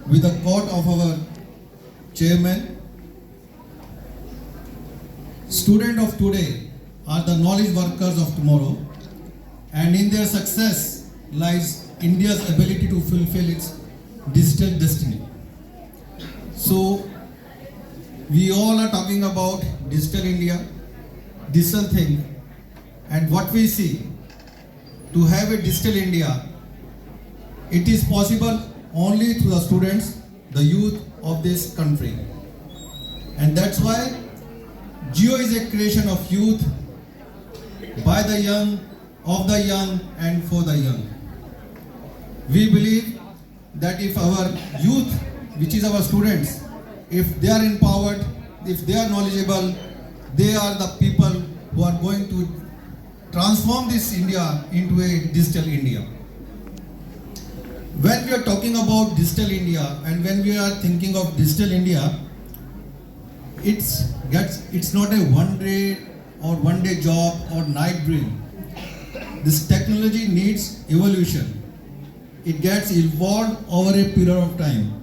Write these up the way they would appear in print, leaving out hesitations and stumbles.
with the quote of our chairman, students of today are the knowledge workers of tomorrow, and in their success lies India's ability to fulfill its digital destiny. So, we all are talking about digital India, digital thing, and what we see to have a digital India, it is possible only through the students, the youth of this country. And that's why Geo is a creation of youth, by the young, of the young, and for the young. We believe that if our youth, which is our students, if they are empowered, if they are knowledgeable, they are the people who are going to transform this India into a digital India. When we are talking about digital India and when we are thinking of digital India, it's not a one day job or night dream. This technology needs evolution. It gets evolved over a period of time.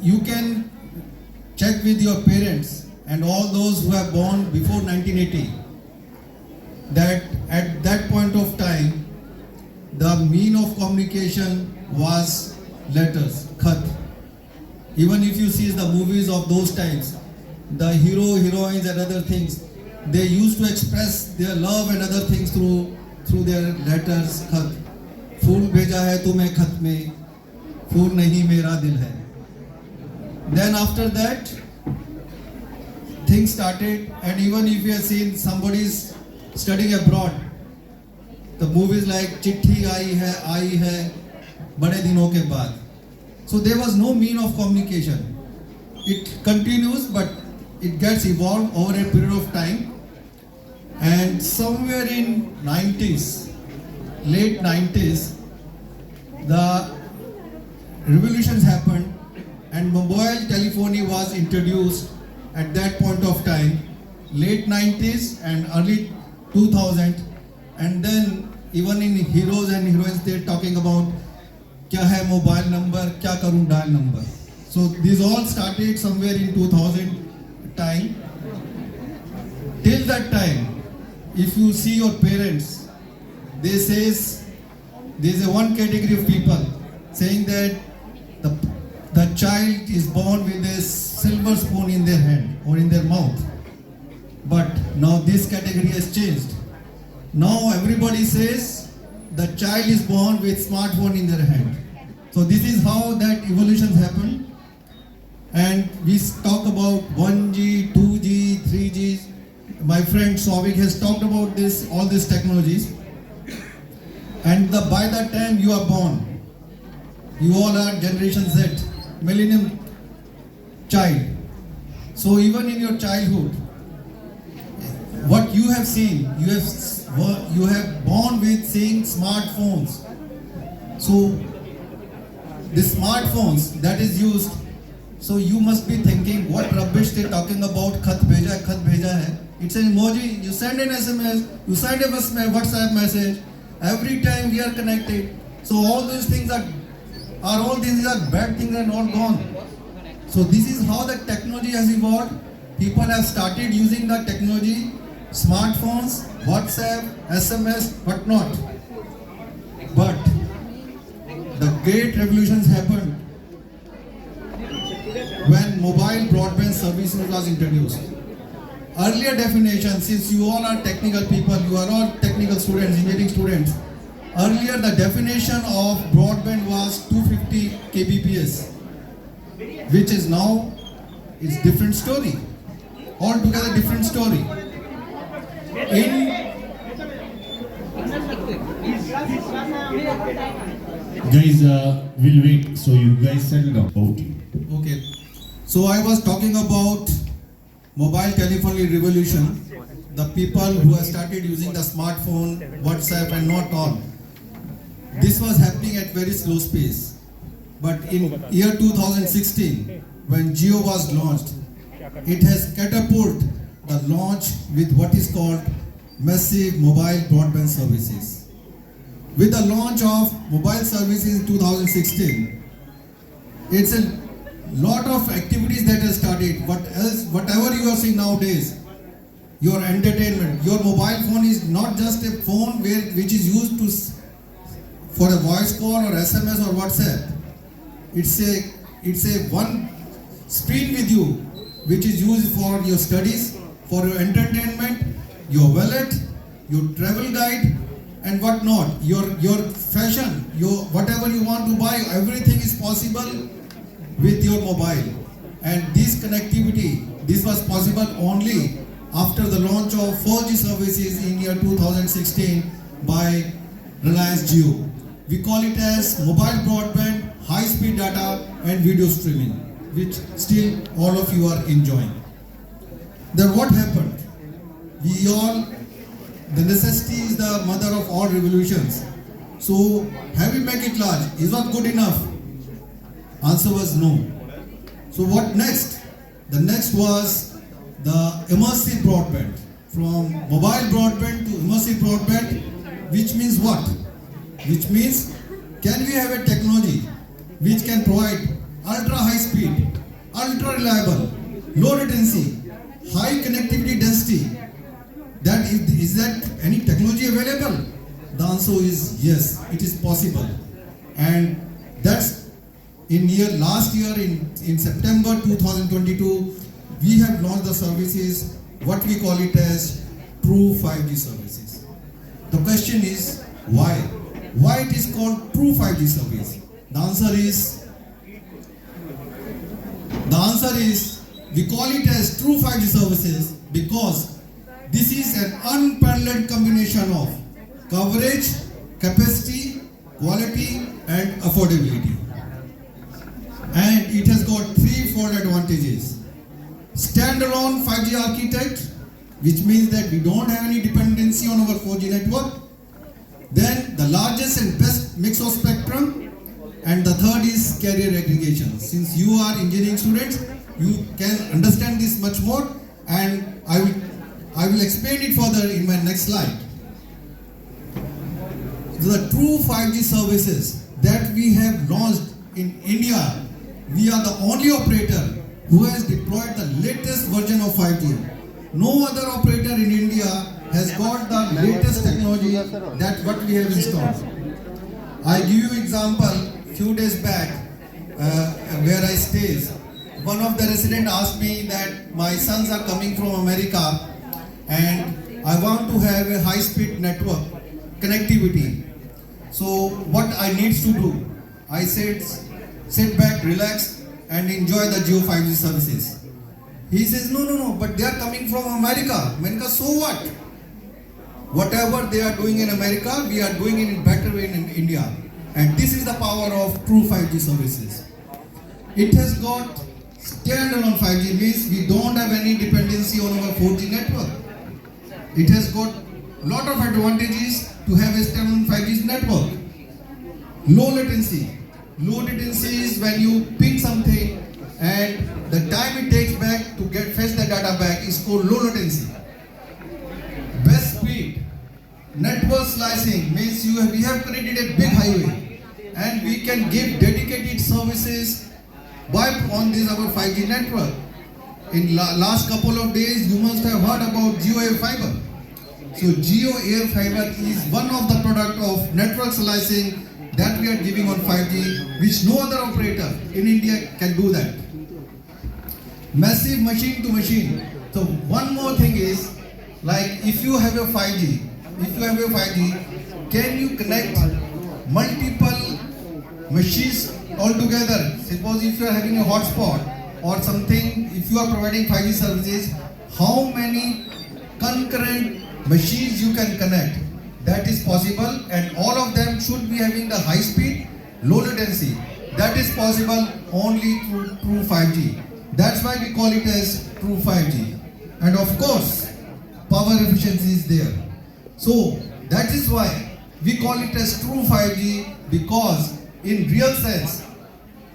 You can check with your parents and all those who have born before 1980 that at that point of time the mean of communication was letters, khat. Even if you see the movies of those times, the hero, heroines and other things, they used to express their love and other things through their letters, khat. फूल भेजा है तुम्हें खत में, फूल नहीं मेरा दिल है. Then after that, things started, and even if you have seen somebody's studying abroad, the movies like चिट्ठी आई है बड़े दिनों के बाद. So there was no mean of communication. It continues, but it gets evolved over a period of time. And somewhere in 90s, late 90s, the revolutions happened and mobile telephony was introduced at that point of time, late 90s and early 2000. And then even in heroes and heroines, they're talking about क्या है mobile number, क्या करूं dial number. So these all started somewhere in 2000 time. Till that time, if you see your parents, they says there is a one category of people saying that the child is born with a silver spoon in their hand or in their mouth. But now this category has changed. Now everybody says the child is born with smartphone in their hand. So this is how that evolution happened. And we talk about 1G, 2G, 3G. My friend Souvik has talked about this, all these technologies. And by the time you are born, you all are Generation Z, Millennium child. So even in your childhood, what you have seen, you have born with seeing smartphones. So the smartphones that is used, so you must be thinking what rubbish they're talking about. Khat bheja hai. It's an emoji. You send an SMS, you send a WhatsApp message. Every time we are connected. So all these things are bad things and all gone. So this is how the technology has evolved. People have started using the technology, smartphones, WhatsApp, SMS, whatnot. But the great revolutions happened when mobile broadband services was introduced. Earlier definition, since you all are technical people, you are all technical students, engineering students. Earlier the definition of broadband was 250 kbps, which is now it's different story. Altogether different story. Guys, we'll wait. So you guys settle down. Okay. So I was talking about mobile telephony revolution. The people who have started using the smartphone, WhatsApp and not all. This was happening at very slow pace. But in year 2016, when Jio was launched, it has catapulted the launch with what is called massive mobile broadband services. with the launch of mobile services in 2016, it's a lot of activities that have started. Whatever you are seeing nowadays, your entertainment, your mobile phone is not just a phone which is used for a voice call or SMS or WhatsApp. It's a one screen with you, which is used for your studies, for your entertainment, your wallet, your travel guide, and whatnot. Your fashion, your whatever you want to buy, everything is possible with your mobile. And this connectivity, this was possible only after the launch of 4G services in year 2016 by Reliance Jio. We call it as mobile broadband, high-speed data and video streaming, which still all of you are enjoying. Then what happened? The necessity is the mother of all revolutions. So having make it large is not good enough. Answer was no. So what next? The next was the immersive broadband. From mobile broadband to immersive broadband, which means what? Which means, can we have a technology which can provide ultra high speed, ultra reliable, low latency, high connectivity density? Is that any technology available? The answer is yes, it is possible. And that's last year in September 2022, we have launched the services, what we call it as true 5G services. The question is why? Why it is called true 5G service? The answer is we call it as true 5G services because this is an unparalleled combination of coverage, capacity, quality and affordability. And it has got threefold advantages. Standalone 5G architect, which means that we don't have any dependency on our 4G network. Then the largest and best mix of spectrum. And the third is carrier aggregation. Since you are engineering students, you can understand this much more, and I will explain it further in my next slide. The true 5G services that we have launched in India, we are the only operator who has deployed the latest version of 5G. No other operator in India has got the latest technology that what we have installed. I give you example. Few days back, where I stay, one of the residents asked me that my sons are coming from America and I want to have a high-speed network connectivity. So what I need to do? I said, sit back, relax and enjoy the Jio 5G services. He says, no, but they are coming from America. America, so what? Whatever they are doing in America, we are doing it in better way in India. And this is the power of true 5G services. It has got standalone 5G, means we don't have any dependency on our 4G network. It has got lot of advantages to have a standalone 5G network. Low latency. Low latency is when you ping something and the time it takes back to fetch the data back is called low latency. Best speed. Network slicing means we have created a big highway and we can give dedicated services on this our 5G network. In last couple of days, you must have heard about Jio Air Fiber. So Jio Air Fiber is one of the product of network slicing that we are giving on 5G, which no other operator in India can do that. Massive machine to machine. So one more thing is, like if you have a 5G, can you connect multiple machines all together? Suppose if you are having a hotspot or something, if you are providing 5G services, how many concurrent machines you can connect? That is possible, and all of them should be having the high speed, low latency. That is possible only through true 5G. That's why we call it as true 5G. And of course, power efficiency is there. So that is why we call it as true 5G, because in real sense,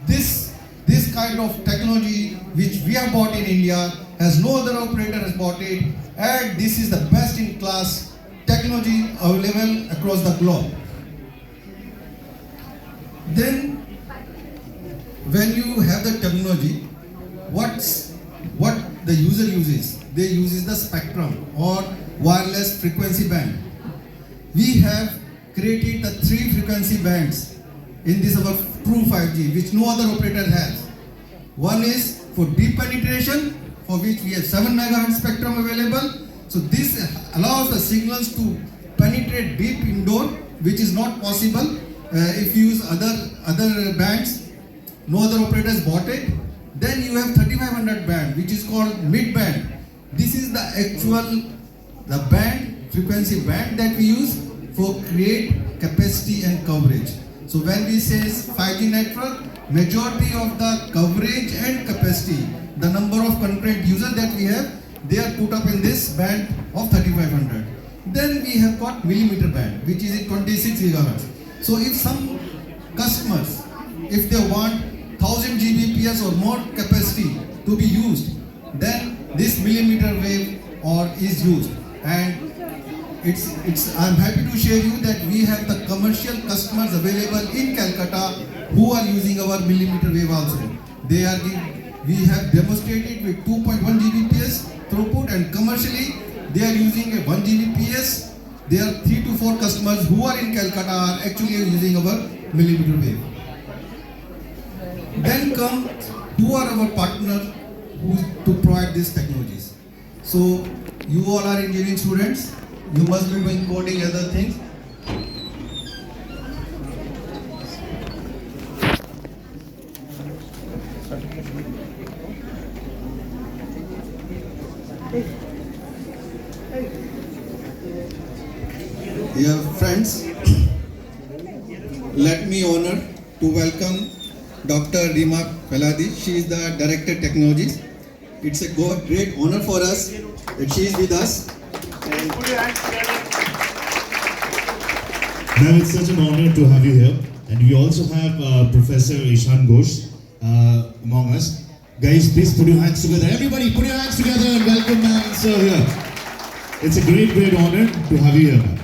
this kind of technology which we have bought in India has no other operator has bought it, and this is the best in class technology available across the globe. Then when you have the technology, what the user uses? They uses the spectrum or wireless frequency band. We have created the 3 frequency bands in this our true 5G, which no other operator has. One is for deep penetration, for which we have 7 MHz spectrum available. So this allows the signals to penetrate deep indoor, which is not possible if you use other bands. No other operators bought it. Then you have 3500 band, which is called mid band. This is the actual frequency band that we use for create capacity and coverage. So when we say 5G network, majority of the coverage and capacity, the number of concurrent users that we have, they are put up in this band of 3500. Then we have got millimeter band, which is at 26 GHz. So if some customers, if they want 1000 Gbps or more capacity to be used, then this millimeter wave is used. And I'm happy to share you that we have the commercial customers available in Calcutta who are using our millimeter wave also. We have demonstrated with 2.1 Gbps throughput, and commercially they are using a 1 Gbps. There are 3 to 4 customers who are in Calcutta are actually using our millimeter wave. Then come who are our partners to provide these technologies. So you all are engineering students. You must be doing coding and other things. Dear friends, let me honor to welcome Dr. Rima Feladi. She is the Director Technologies. It's a great honor for us that she is with us. Ma'am, it's such an honor to have you here. And we also have Professor Ishan Ghosh among us. Guys, please put your hands together. Everybody, put your hands together and welcome ma'am and sir here. It's a great honor to have you here, ma'am.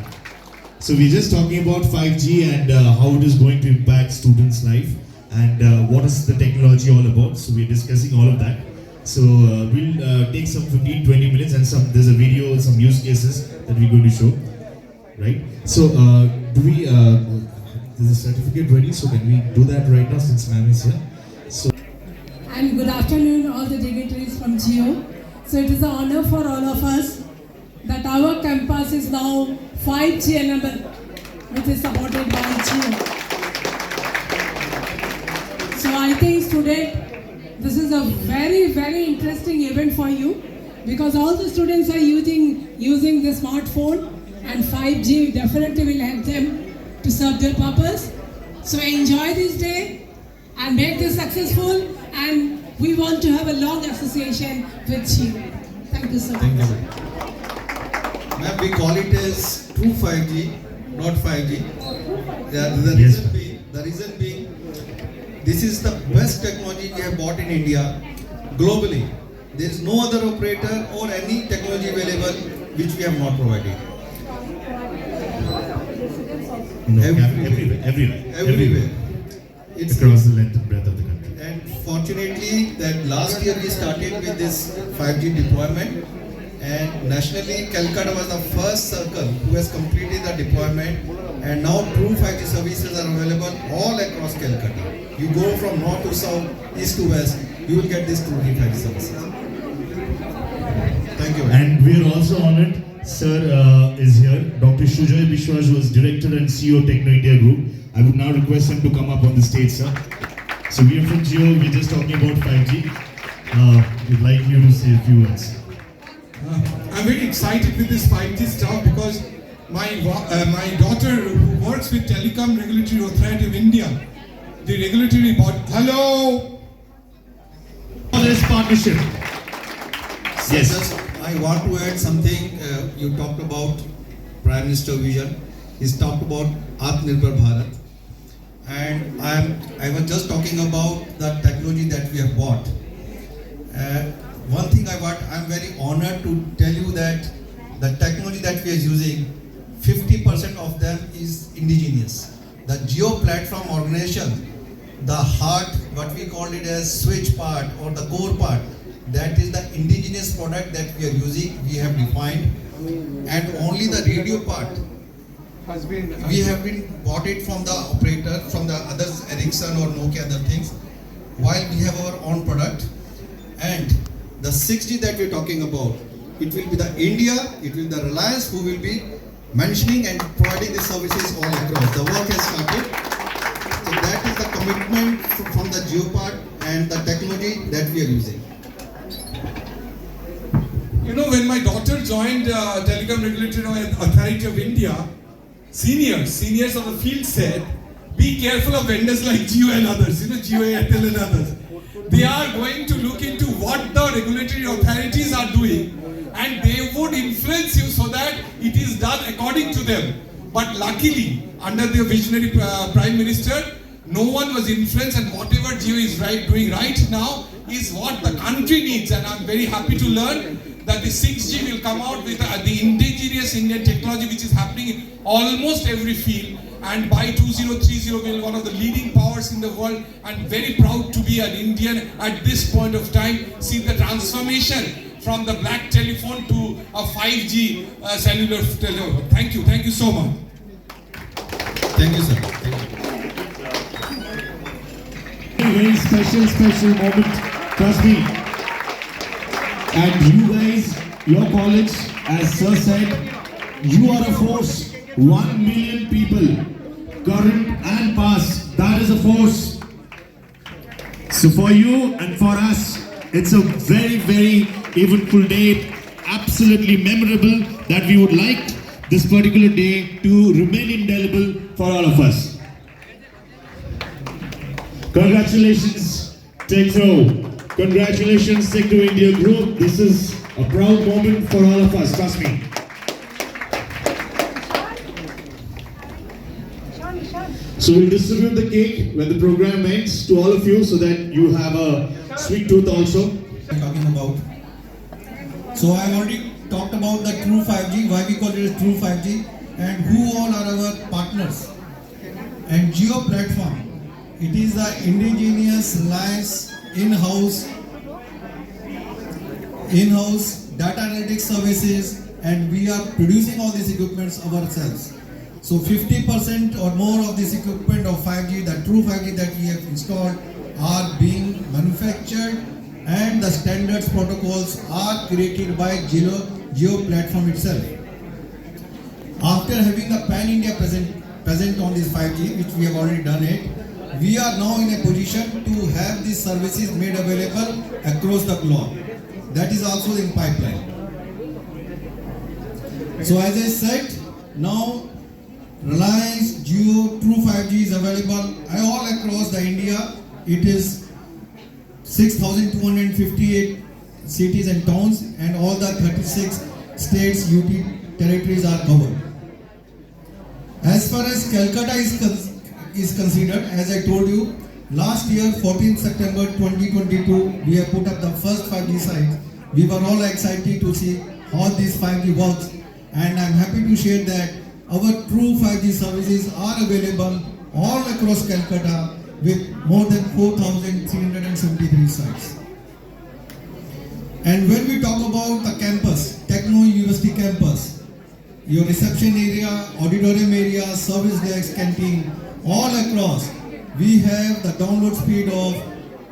So we're just talking about 5G and how it is going to impact students' life and what is the technology all about. So we're discussing all of that. So we'll take some 15-20 minutes and there's a video, some use cases that we're going to show, right? So there's a certificate ready, so can we do that right now since ma'am is here? So. And good afternoon all the dignitaries from Geo. So it is an honor for all of us that our campus is now 5G enabled, which is supported by Geo. So I think today this is a very interesting event for you, because all the students are using the smartphone, and 5G definitely will help them to serve their purpose. So enjoy this day and make this successful, and we want to have a long association with you. Thank you so much. Thank you. Ma'am, we call it as true 5G, not 5G. The reason being, this is the best technology we have bought in India globally. There is no other operator or any technology available which we have not provided. No, everywhere. It's across the length and breadth of the country. And fortunately, that last year we started with this 5G deployment, and nationally Calcutta was the first circle who has completed the deployment, and now true 5G services are available all across Calcutta. You go from north to south, east to west, you will get these true 5G services. Thank you. And we are also honored, sir is here, Dr. Shujoy Bishwas, who is Director and CEO Tecno India Group. I would now request him to come up on the stage, sir. So we are from Geo, we're just talking about 5G. We'd like you to say a few words. I'm very excited with this 5G stuff because my daughter who works with Telecom Regulatory Authority of India, the regulatory body. Hello. This partnership. So Yes. just, I want to add something. You talked about Prime Minister vision. He's talked about Atmanirbhar Bharat, and I was just talking about the technology that we have bought. One thing I'm very honored to tell you that the technology that we are using, 50% of them is indigenous. the Geo Platform organization, the heart, what we call it as switch part or the core part, that is the indigenous product that we are using, we have defined, and only the radio part we have been bought it from the operator, from the others, Ericsson or Nokia, other things, while we have our own product. And the 6G that we're talking about, it will be the India, it will be the Reliance who will be mentioning and providing the services all across. The work has started. So that is the commitment from the Geo part and the technology that we are using. You know, when my daughter joined Telecom Regulatory Authority of India, seniors of the field said, be careful of vendors like Jio and others, Jio, Airtel and others. They are going to look into what the regulatory authorities are doing and they would influence you so that it is done according to them. But luckily, under the visionary Prime Minister, no one was influenced, and whatever Jio is doing right now is what the country needs. And I'm very happy to learn that the 6G will come out with the indigenous Indian technology, which is happening in almost every field, and by 2030 will be one of the leading powers in the world, and very proud to be an Indian at this point of time. See the transformation from the black telephone to a 5G cellular telephone. Thank you so much. Thank you, sir. Thank you. Very special moment, trust me. And you guys, your college, as sir said, you are a force. 1 million people, current and past, that is a force. So for you and for us, it's a very eventful day, absolutely memorable, that we would like this particular day to remain indelible for all of us. Congratulations, Tecno. Congratulations, Tecno India Group. This is a proud moment for all of us, trust me. So we'll distribute the cake when the program ends to all of you so that you have a sweet tooth also. Talking about. So I already talked about the true 5G, why we call it true 5G, and who all are our partners. And Geo Platform, it is the indigenous Reliance in-house data analytics services, and we are producing all these equipments ourselves. So 50% or more of this equipment of 5G, the true 5G that we have installed, are being manufactured, and the standards protocols are created by Geo Platform itself. After having the pan-India present on this 5G, which we have already done it, we are now in a position to have these services made available across the globe. That is also in pipeline. So as I said, now Reliance Jio True 5G is available all across the India. It is 6,258 cities and towns, and all the 36 states, UT territories are covered. As far as Calcutta is considered, as I told you, last year 14th September 2022, we have put up the first 5G site. We were all excited to see how this 5G works, and I'm happy to share that our true 5G services are available all across Calcutta with more than 4,373 sites. And when we talk about the campus, Tecno University campus, your reception area, auditorium area, service desk, canteen, all across, we have the download speed of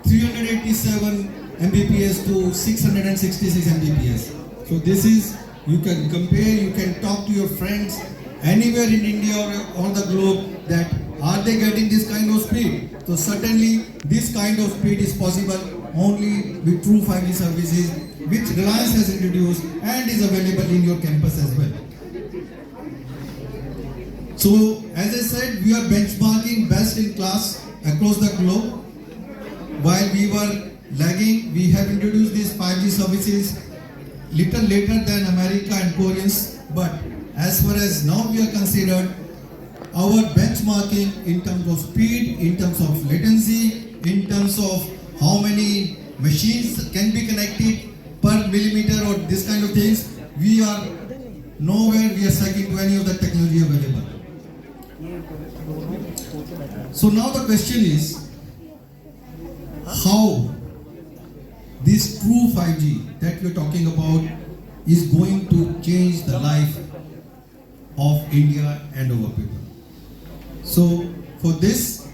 387 Mbps to 666 Mbps. So this is, you can compare, you can talk to your friends anywhere in India or the globe that are they getting this kind of speed. So certainly this kind of speed is possible only with true 5G services, which Reliance has introduced and is available in your campus as well. So as I said, we are benchmarking best in class across the globe. While we were lagging, we have introduced these 5G services little later than America and Koreans, but as far as now we are considered, our benchmarking in terms of speed, in terms of latency, in terms of how many machines can be connected per millimeter or this kind of things, we are nowhere we are second to any of the technology available. So now the question is, how this true 5G that we're talking about is going to change the life of India and our people. So for this,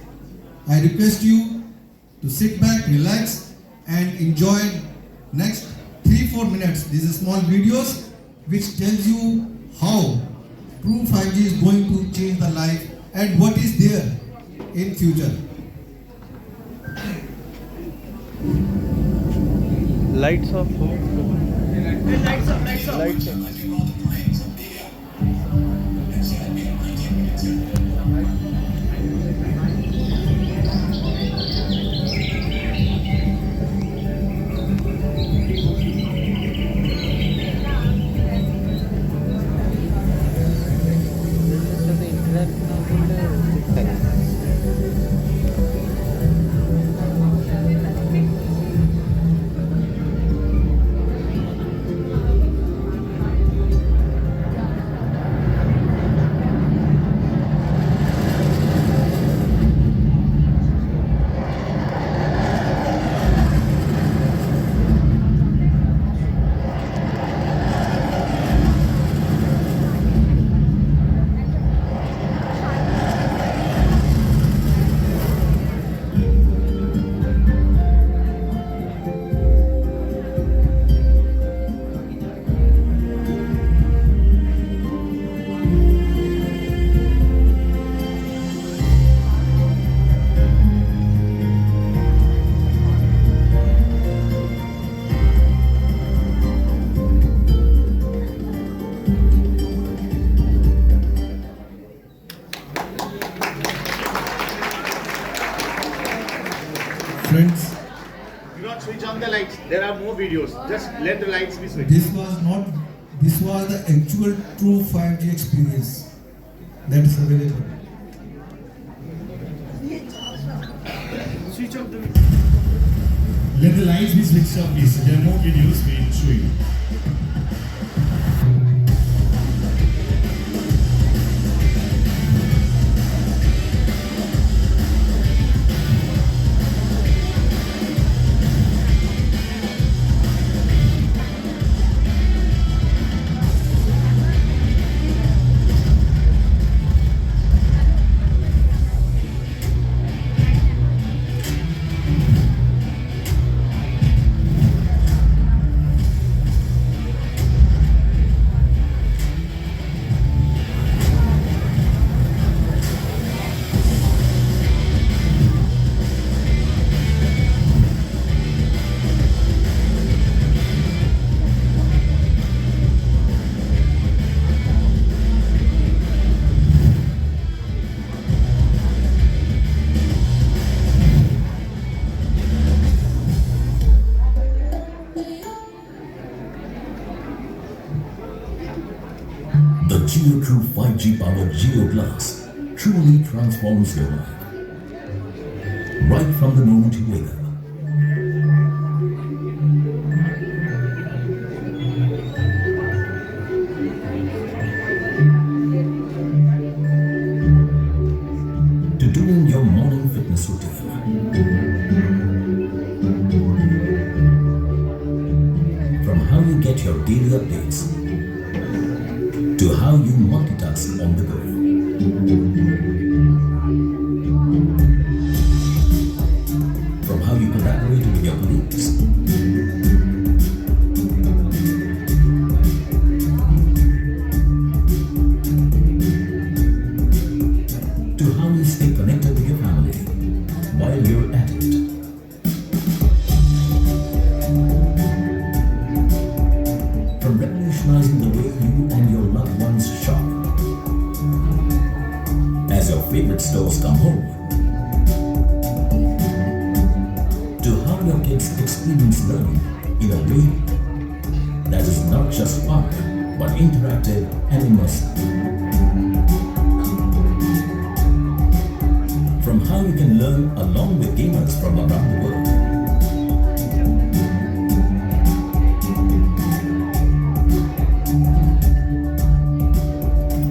I request you to sit back, relax and enjoy next 3-4 minutes. These are small videos which tells you how true 5G is going to change the life and what is there in future. Lights off. Lights off. Friends, Do not switch on the lights. There are more videos. Just let the lights be switched. this was the actual true 5G experience that is available. Let the lights be switched off, please. There are more videos we'll show you. The Geo True 5G powered Geo Glass truly transforms your life. Right from the moment you wake up. To doing your morning fitness routine. From how you get your daily updates to how you multitask on the go. From how you collaborate with your colleagues. To how you stay connected with your family while you're at it. From revolutionizing the way you and your loved ones shop as your favorite stores come home, to how your kids experience learning in a way that is not just fun but interactive and immersive. From how you can learn along with gamers from around the world.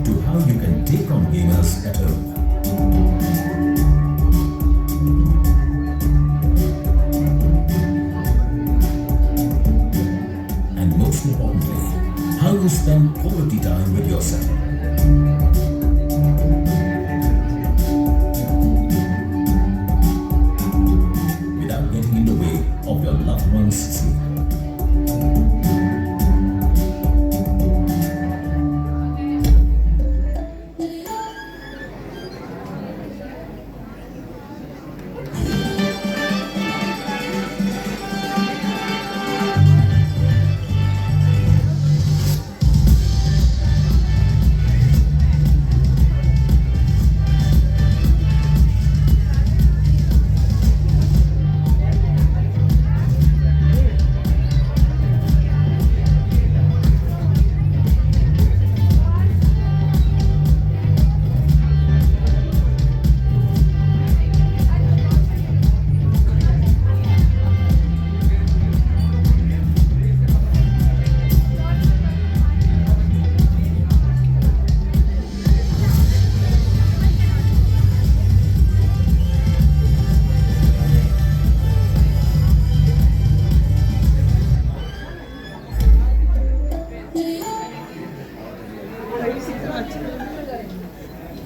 To how you can take on gamers at home.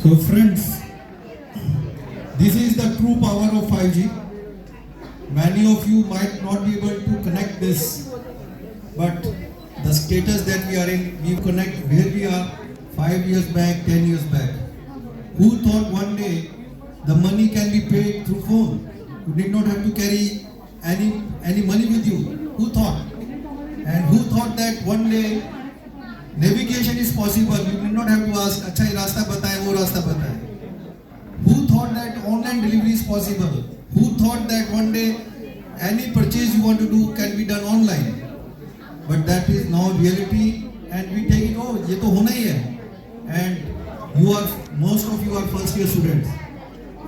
So friends, this is the true power of 5G. Many of you might not be able to connect this, but the status that we are in, we connect where we are 5 years back, 10 years back. Who thought one day the money can be paid through phone? You did not have to carry any money with you. Who thought? And who thought that one day navigation is possible? You did not have to ask, अच्छा ये रास्ता बताए, वो रास्ता बताए. Who thought that online delivery is possible? Who thought that one day any purchase you want to do can be done online? But that is now reality, and we take it, oh, ये तो होना ही है. And most of you are first year students,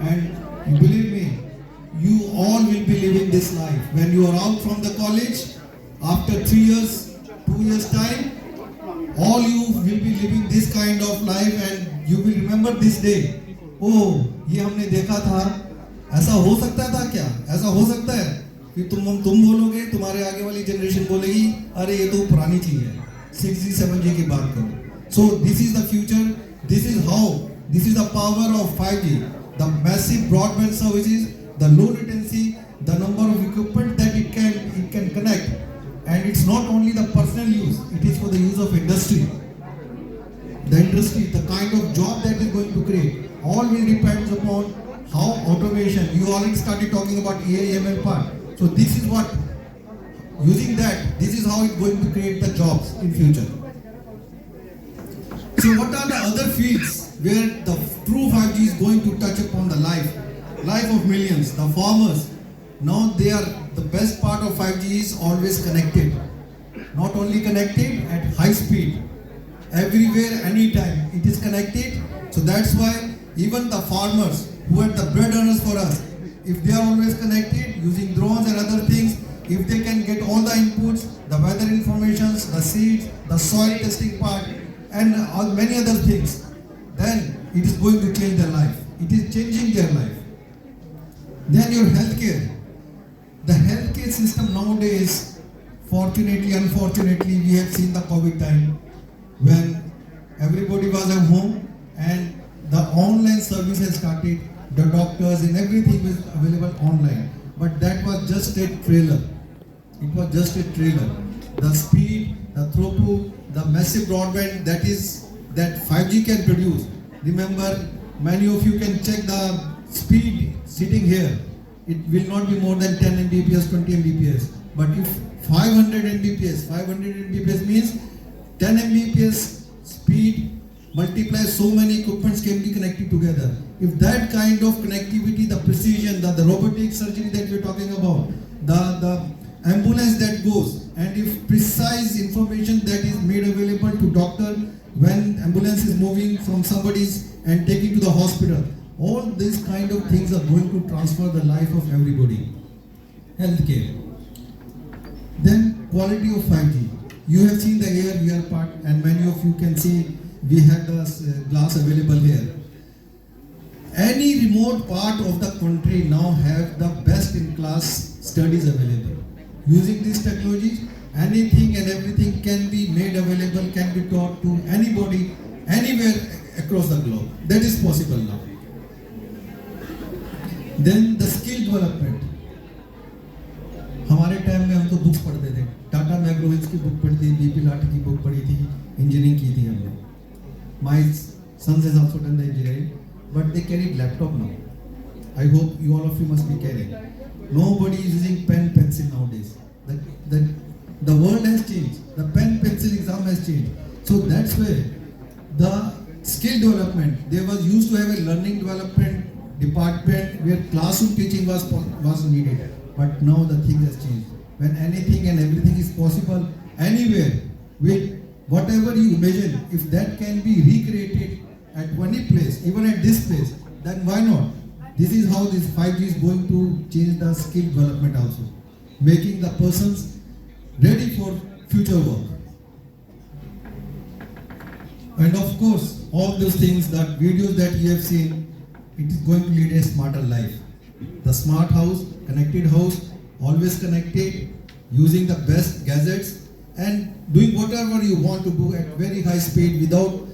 and believe me, you all will be living this life. When you are out from the college, after 3 years, 2 years time, all you will be living this kind of life, and you will remember this day. Oh, ये हमने देखा था, ऐसा हो सकता था क्या? ऐसा हो सकता है? फिर तुम बोलोगे, तुम्हारे आगे वाली जनरेशन बोलेगी, अरे ये तो पुरानी चीज है, 6G 7G की बात करो. So this is the future. This is the power of 5G. The massive broadband services, the low latency, the number of equipment that it can connect, and it's not only the personal use; it is for the use of industry. The industry, the kind of job that is going to create, all will depend upon how automation. You already started talking about AI/ML part. So this is what, using that, this is how it's going to create the jobs in future. So what are the other fields where the true 5G is going to touch upon the life of millions? The farmers, now they are, the best part of 5G is always connected. Not only connected, at high speed. Everywhere, anytime, it is connected. So that's why even the farmers who are the bread earners for us, if they are always connected using drones and other things, if they can get all the inputs, the weather informations, the seeds, the soil testing part, and many other things, then it is going to change their life. It is changing their life. Then your healthcare. The healthcare system nowadays, fortunately, unfortunately, we have seen the COVID time when everybody was at home and the online service has started. The doctors and everything was available online. But that was just a trailer. It was just a trailer. The speed, the throughput, the massive broadband that 5G can produce. Remember, many of you can check the speed sitting here. It will not be more than 10 Mbps, 20 Mbps. But if 500 Mbps means 10 Mbps speed multiply so many equipments can be connected together. If that kind of connectivity, the precision, the robotic surgery that we're talking about, the ambulance that goes, and if precise information that is made available to doctor when ambulance is moving from somebody's and taking to the hospital, all these kind of things are going to transfer the life of everybody. Healthcare. Then quality of 5G. You have seen the AR/VR part, and many of you can see we have the glass available here. Any remote part of the country now have the best in class studies available. Using these technologies, anything and everything can be made available, can be taught to anybody, anywhere across the globe. That is possible now. Then the skill development. हमारे time में हम तो books पढ़ते थे. टाटा मैग्रोवेज की book पढ़ी थी, BP लाट की बुक पढ़ी थी, इंजीनियरिंग की थी हमने. My sons has also done the engineering, but they carry laptop now. I hope you all of you must be carrying. Nobody is using pen, pencil nowadays. The world has changed. The pen, pencil exam has changed. So that's where the skill development, they was used to have a learning development department where classroom teaching was needed. But now the thing has changed. When anything and everything is possible anywhere with whatever you imagine, if that can be recreated at any place, even at this place, then why not? This is how this 5G is going to change the skill development also, making the persons ready for future work. And of course, all those things, that videos that you have seen, it is going to lead a smarter life. The smart house, connected house, always connected, using the best gadgets and doing whatever you want to do at very high speed without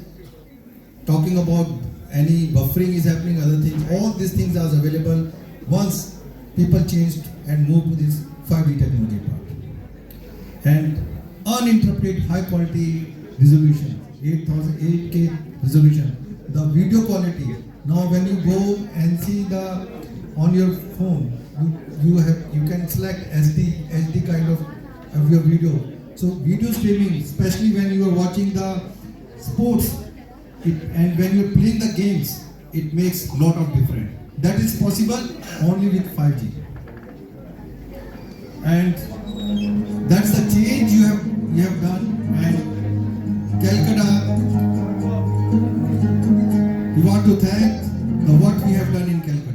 talking about any buffering is happening, other things, all these things are available once people changed and moved to this 5G technology part. And uninterrupted high quality resolution, 8K resolution. The video quality, now when you go and see the on your phone, you can select HD kind of your video. So video streaming, especially when you are watching the sports, and when you are playing the games, it makes a lot of difference. That is possible only with 5G. And that's the change you have done. And Calcutta, we want to thank what we have done in Calcutta.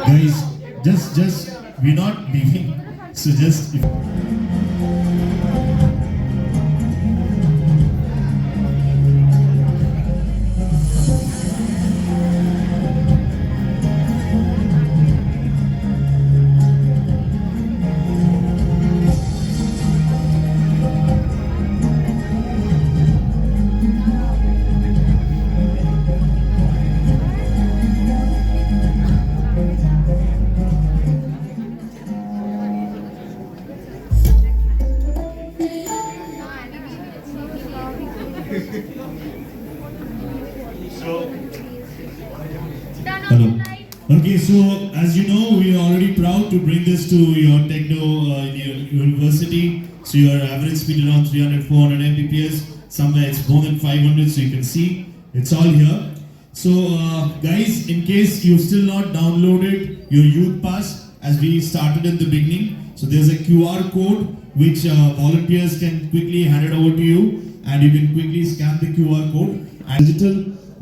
Guys, just we're not leaving. So just. Hello. Okay, so as you know, we are already proud to bring this to your Tecno university. So your average speed around 300, 400 Mbps. Somewhere it's more than 500, so you can see it's all here. So guys, in case you've still not downloaded your youth pass, as we started in the beginning, so there's a QR code which volunteers can quickly hand it over to you, and you can quickly scan the QR code. And digital